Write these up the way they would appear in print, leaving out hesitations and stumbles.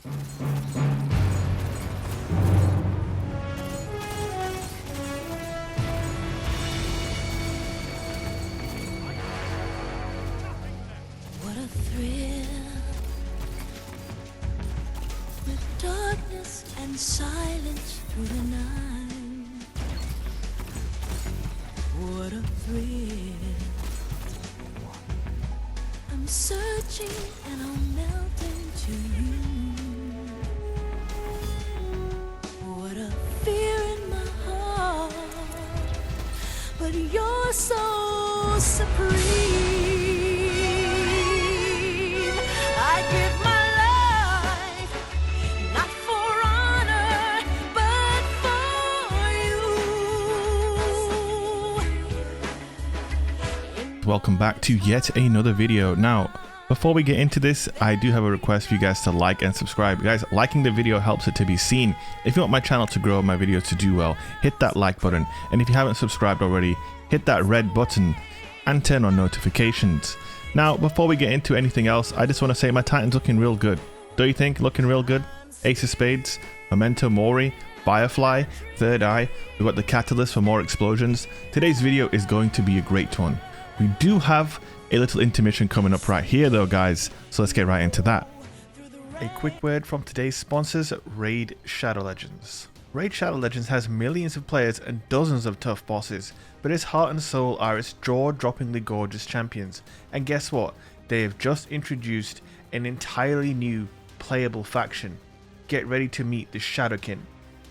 What a thrill, with darkness and silence through the night. What a thrill, I'm searching and I'm melting to you. What a fear in my heart, but you're so supreme. I give my life, not for honor, but for you. Welcome back to yet another video. Now, before we get into this, I do have a request for you guys to like and subscribe. Guys, liking the video helps it to be seen. If you want my channel to grow, my videos to do well, hit that like button. And if you haven't subscribed already, hit that red button and turn on notifications. Now, before we get into anything else, I just want to say my Titan's looking real good. Don't you think? Looking real good? Ace of Spades, Memento Mori, Firefly, Third Eye. We've got the Catalyst for more explosions. Today's video is going to be a great one. We do have a little intermission coming up right here though, guys, so let's get right into that. A quick word from today's sponsors, Raid Shadow Legends. Raid Shadow Legends has millions of players and dozens of tough bosses, but its heart and soul are its jaw-droppingly gorgeous champions. And guess what? They have just introduced an entirely new playable faction. Get ready to meet the Shadowkin.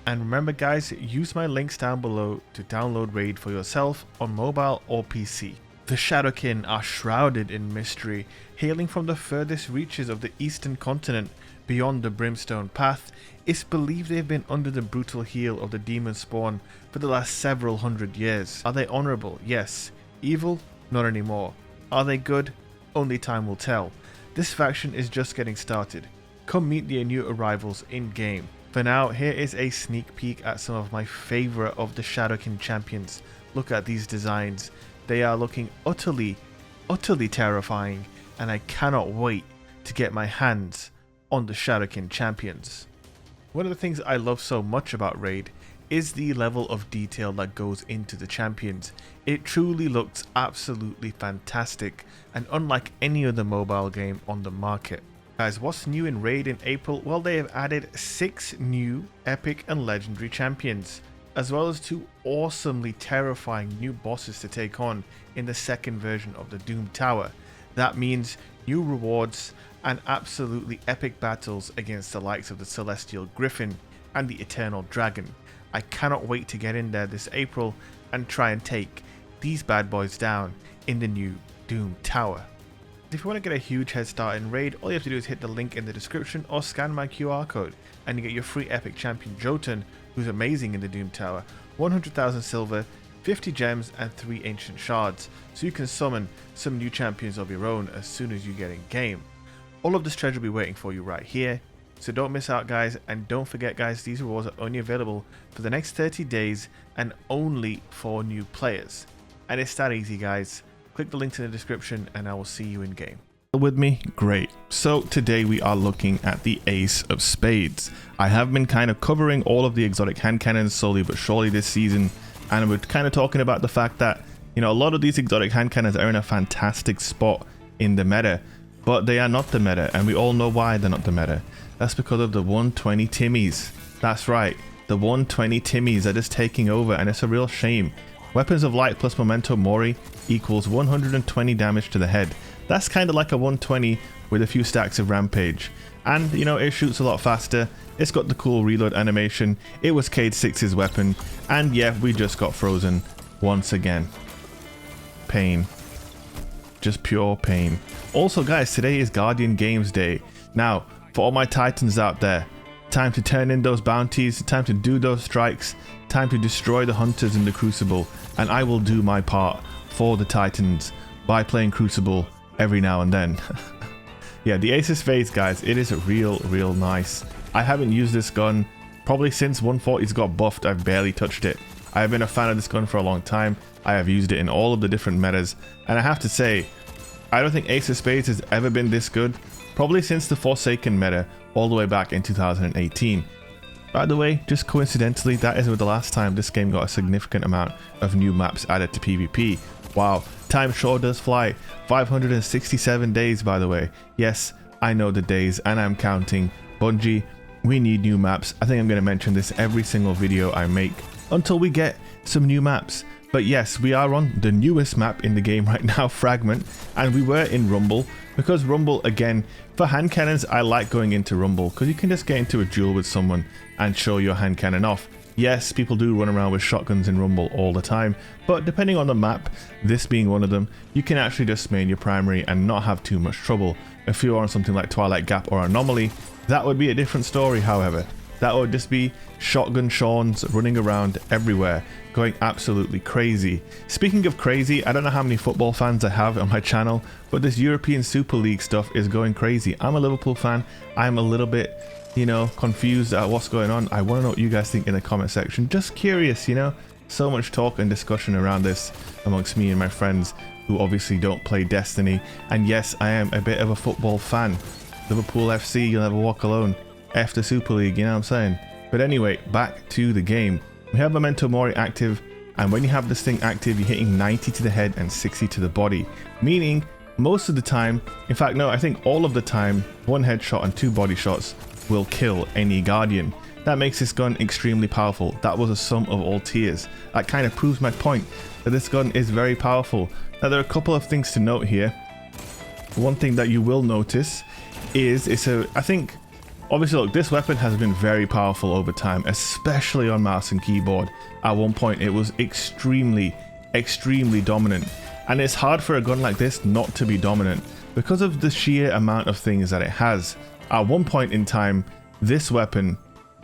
And remember guys, use my links down below to download Raid for yourself on mobile or PC. The Shadowkin are shrouded in mystery, hailing from the furthest reaches of the eastern continent beyond the Brimstone Path. It's believed they've been under the brutal heel of the demon spawn for the last several hundred years. Are they honorable? Yes. Evil? Not anymore. Are they good? Only time will tell. This faction is just getting started. Come meet the new arrivals in game. For now, here is a sneak peek at some of my favorite of the Shadowkin champions. Look at these designs. They are looking utterly terrifying, and I cannot wait to get my hands on the Shadowkin champions. One of the things I love so much about Raid is the level of detail that goes into the champions. It truly looks absolutely fantastic and unlike any other mobile game on the market. Guys, what's new in Raid in April? Well, they have added 6 new epic and legendary champions, as well as 2 awesomely terrifying new bosses to take on in the second version of the Doom Tower. That means new rewards and absolutely epic battles against the likes of the Celestial Griffin and the Eternal Dragon. I cannot wait to get in there this April and try and take these bad boys down in the new Doom Tower. If you want to get a huge head start in Raid, all you have to do is hit the link in the description or scan my QR code and you get your free epic champion Jotun, who's amazing in the Doom Tower, 100,000 silver, 50 gems and 3 ancient shards, so you can summon some new champions of your own as soon as you get in game. All of this treasure will be waiting for you right here, so don't miss out guys, and don't forget guys, these rewards are only available for the next 30 days and only for new players. And it's that easy guys. Click the link in the description and I will see you in game. With me? Great. So today we are looking at the Ace of Spades. I have been kind of covering all of the exotic hand cannons slowly but surely this season, and we're kind of talking about the fact that, you know, a lot of these exotic hand cannons are in a fantastic spot in the meta, but they are not the meta, and we all know why they're not the meta. That's because of the 120 Timmies. That's right, the 120 Timmies are just taking over, and it's a real shame. Weapons of Light plus Memento Mori equals 120 damage to the head. That's kind of like a 120 with a few stacks of Rampage. And, you know, it shoots a lot faster. It's got the cool reload animation. It was Cade 6's weapon. And yeah, we just got frozen once again. Pain. Just pure pain. Also guys, today is Guardian Games Day. Now, for all my Titans out there, time to turn in those bounties, time to do those strikes, time to destroy the hunters in the Crucible, and I will do my part for the Titans by playing Crucible every now and then. Yeah, the Ace of Spades guys, it is real nice. I haven't used this gun probably since 140's got buffed. I've barely touched it. I have been a fan of this gun for a long time. I have used it in all of the different metas, and I have to say, I don't think Ace of Spades has ever been this good, probably since the Forsaken meta, all the way back in 2018. By the way, just coincidentally, that is the last time this game got a significant amount of new maps added to PvP. Wow, time sure does fly. 567 days, by the way. Yes, I know the days and I'm counting. Bungie, we need new maps. I think I'm going to mention this every single video I make until we get some new maps. But yes, we are on the newest map in the game right now, Fragment, and we were in Rumble, because Rumble, again, for hand cannons, I like going into Rumble because you can just get into a duel with someone and show your hand cannon off. Yes, people do run around with shotguns in Rumble all the time, but depending on the map, this being one of them, you can actually just main your primary and not have too much trouble. If you're on something like Twilight Gap or Anomaly, that would be a different story, however. That would just be shotgun Shawns running around everywhere, going absolutely crazy. Speaking of crazy, I don't know how many football fans I have on my channel, but this European Super League stuff is going crazy. I'm a Liverpool fan. I'm a little bit, you know, confused at what's going on. I want to know what you guys think in the comment section. Just curious, you know. So much talk and discussion around this amongst me and my friends who obviously don't play Destiny. And yes, I am a bit of a football fan. Liverpool FC, you'll never walk alone. F the Super League, you know what I'm saying? But anyway, back to the game. We have Memento Mori active, and when you have this thing active, you're hitting 90 to the head and 60 to the body. Meaning, most of the time, in fact no, I think all of the time, one headshot and 2 body shots will kill any Guardian. That makes this gun extremely powerful. That was a sum of all tiers. That kind of proves my point, that this gun is very powerful. Now there are a couple of things to note here. One thing that you will notice is, I think, obviously, look, this weapon has been very powerful over time, especially on mouse and keyboard. At one point, it was extremely dominant. And it's hard for a gun like this not to be dominant because of the sheer amount of things that it has. At one point in time, this weapon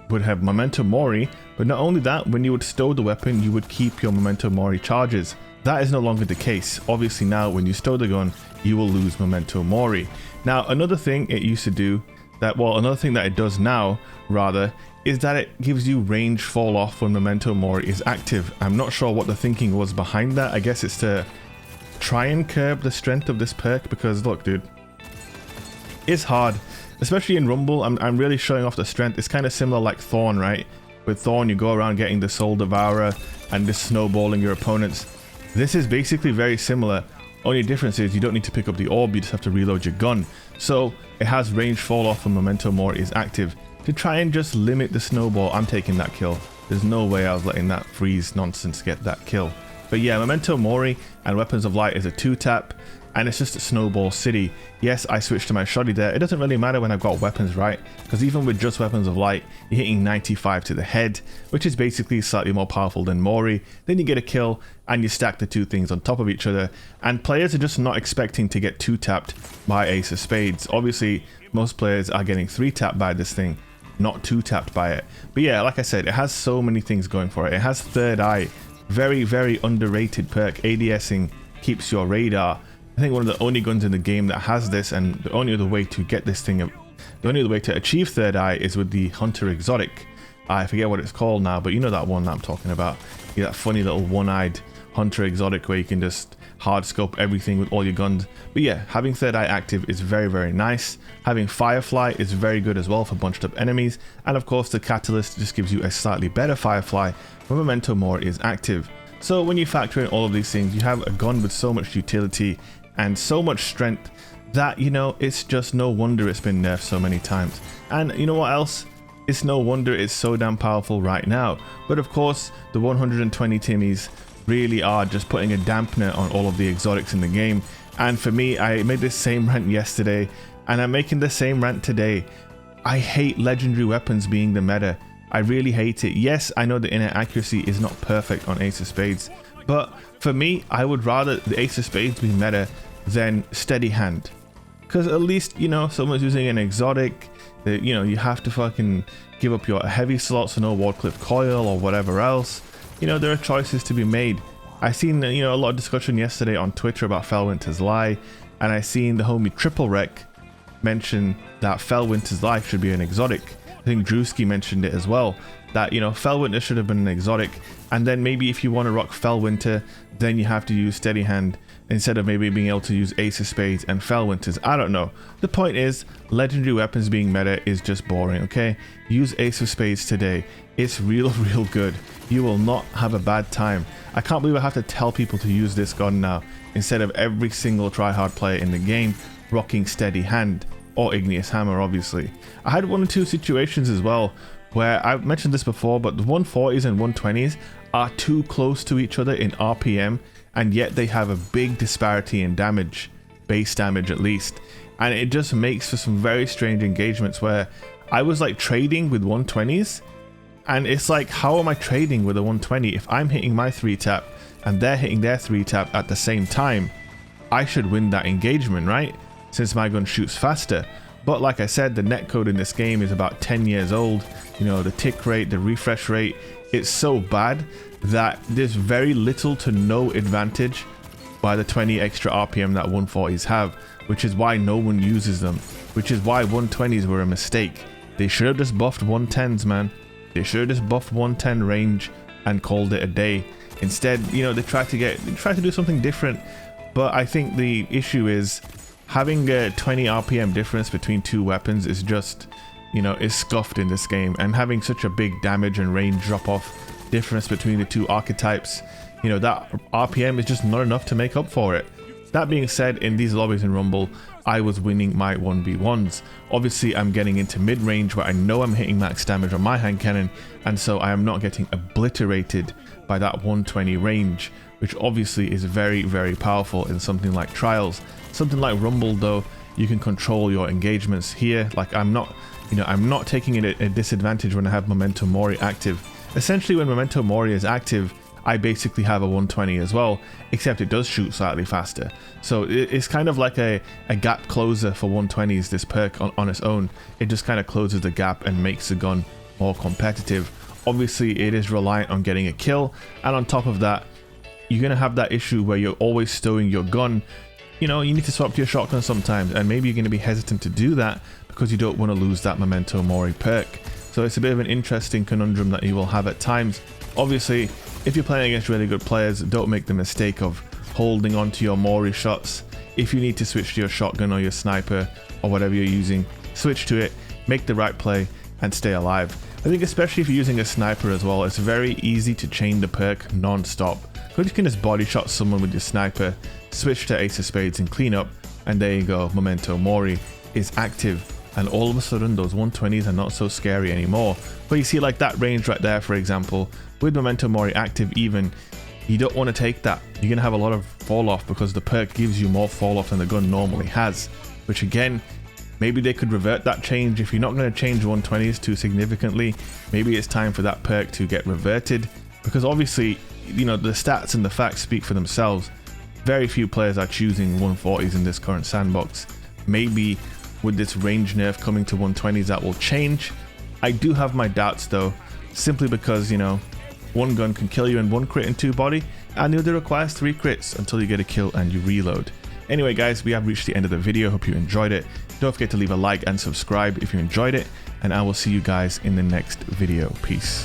would have Memento Mori, but not only that, when you would stow the weapon, you would keep your Memento Mori charges. That is no longer the case. Obviously now, when you stow the gun, you will lose Memento Mori. Now, another thing it used to do, another thing that it does now, rather, is that it gives you range fall off when Memento Mori is active. I'm not sure what the thinking was behind that. I guess it's to try and curb the strength of this perk, because look, dude, it's hard, especially in Rumble. I'm really showing off the strength. It's kind of similar like Thorn, right? With Thorn, you go around getting the Soul Devourer and just snowballing your opponents. This is basically very similar. Only difference is you don't need to pick up the orb, you just have to reload your gun. So it has range fall off when Memento Mori is active to try and just limit the snowball. I'm taking that kill. There's no way I was letting that freeze nonsense get that kill. But yeah, Memento Mori and Weapons of Light is a 2-tap, and it's just a snowball city. Yes, I switched to my shoddy there. It doesn't really matter when I've got weapons, right? Because even with just Weapons of Light, you're hitting 95 to the head, which is basically slightly more powerful than Mori. Then you get a kill and you stack the two things on top of each other, and players are just not expecting to get 2-tapped by Ace of Spades. Obviously, most players are getting 3-tapped by this thing, not 2-tapped by it. But yeah, like I said, it has so many things going for it. It has Third Eye, very underrated perk. ADSing keeps your radar. I think one of the only guns in the game that has this, and the only other way to get this thing, the only other way to achieve Third Eye is with the Hunter Exotic. I forget what it's called now, but you know that one that I'm talking about. Yeah, that funny little one-eyed Hunter Exotic where you can just hard scope everything with all your guns. But yeah, having Third Eye active is very nice. Having Firefly is very good as well for bunched up enemies, and of course the Catalyst just gives you a slightly better Firefly when Memento Mori is active. So when you factor in all of these things, you have a gun with so much utility and so much strength that, you know, it's just no wonder it's been nerfed so many times. And you know what else? It's no wonder it's so damn powerful right now. But of course, the 120 Timmies really are just putting a dampener on all of the exotics in the game. And for me, I made this same rant yesterday, and I'm making the same rant today. I hate legendary weapons being the meta. I really hate it. Yes, I know the inner accuracy is not perfect on Ace of Spades, but for me, I would rather the Ace of Spades be meta than Steady Hand. Because at least, you know, someone's using an exotic, that, you know, you have to fucking give up your heavy slots for no Wardcliffe Coil or whatever else. You know, there are choices to be made. I seen, you know, a lot of discussion yesterday on Twitter about Fellwinter's Lie, and I seen the homie Triple Wreck mention that Fellwinter's Lie should be an exotic. I think Drewski mentioned it as well, that, you know, Fellwinter should have been an exotic, and then maybe if you want to rock Fellwinter, then you have to use Steady Hand instead of maybe being able to use Ace of Spades and Fellwinters. I don't know. The point is, legendary weapons being meta is just boring, okay? Use Ace of Spades today. It's real good. You will not have a bad time. I can't believe I have to tell people to use this gun now, instead of every single tryhard player in the game rocking Steady Hand or Igneous Hammer, obviously. I had 1 or 2 situations as well where I've mentioned this before, but the 140s and 120s are too close to each other in RPM, and yet they have a big disparity in damage, base damage at least, and it just makes for some very strange engagements where I was like trading with 120s, and it's like, how am I trading with a 120 if I'm hitting my 3-tap and they're hitting their 3-tap at the same time? I should win that engagement, right? Since my gun shoots faster. But like I said, the netcode in this game is about 10 years old. You know, the tick rate, the refresh rate, it's so bad that there's very little to no advantage by the 20 extra RPM that 140s have, which is why no one uses them, which is why 120s were a mistake. They should have just buffed 110s, man. They should have just buffed 110 range and called it a day. Instead, you know, they tried to do something different, but I think the issue is having a 20 RPM difference between 2 weapons is just, you know, is scuffed in this game, and having such a big damage and range drop off difference between the 2 archetypes, you know, that RPM is just not enough to make up for it. That being said, in these lobbies in Rumble, I was winning my 1v1s. Obviously, I'm getting into mid-range where I know I'm hitting max damage on my hand cannon, and so I am not getting obliterated by that 120 range, which obviously is very powerful in something like Trials. Something like Rumble though, you can control your engagements here. Like I'm not taking it at a disadvantage when I have Memento Mori active. Essentially, when Memento Mori is active, I basically have a 120 as well, except it does shoot slightly faster. So it's kind of like a gap closer for 120s, this perk on its own. It just kind of closes the gap and makes the gun more competitive. Obviously, it is reliant on getting a kill, and on top of that, you're going to have that issue where you're always stowing your gun. You know, you need to swap to your shotgun sometimes, and maybe you're going to be hesitant to do that because you don't want to lose that Memento Mori perk. So it's a bit of an interesting conundrum that you will have at times. Obviously, if you're playing against really good players, don't make the mistake of holding on to your Mori shots. If you need to switch to your shotgun or your sniper or whatever you're using, switch to it, make the right play, and stay alive. I think especially if you're using a sniper as well, it's very easy to chain the perk non-stop. Because you can just body shot someone with your sniper, switch to Ace of Spades and clean up, and there you go, Memento Mori is active, and all of a sudden those 120s are not so scary anymore. But you see, like that range right there, for example, with Memento Mori active even, you don't want to take that. You're going to have a lot of fall off because the perk gives you more fall off than the gun normally has, which again, maybe they could revert that change. If you're not going to change 120s too significantly, maybe it's time for that perk to get reverted, because obviously, you know, the stats and the facts speak for themselves. Very few players are choosing 140s in this current sandbox. Maybe with this range nerf coming to 120s that will change. I do have my doubts though, simply because, you know, one gun can kill you in 1 crit and 2 body, and the other requires 3 crits until you get a kill and you reload. Anyway guys, we have reached the end of the video. Hope you enjoyed it. Don't forget to leave a like and subscribe if you enjoyed it, and I will see you guys in the next video. Peace.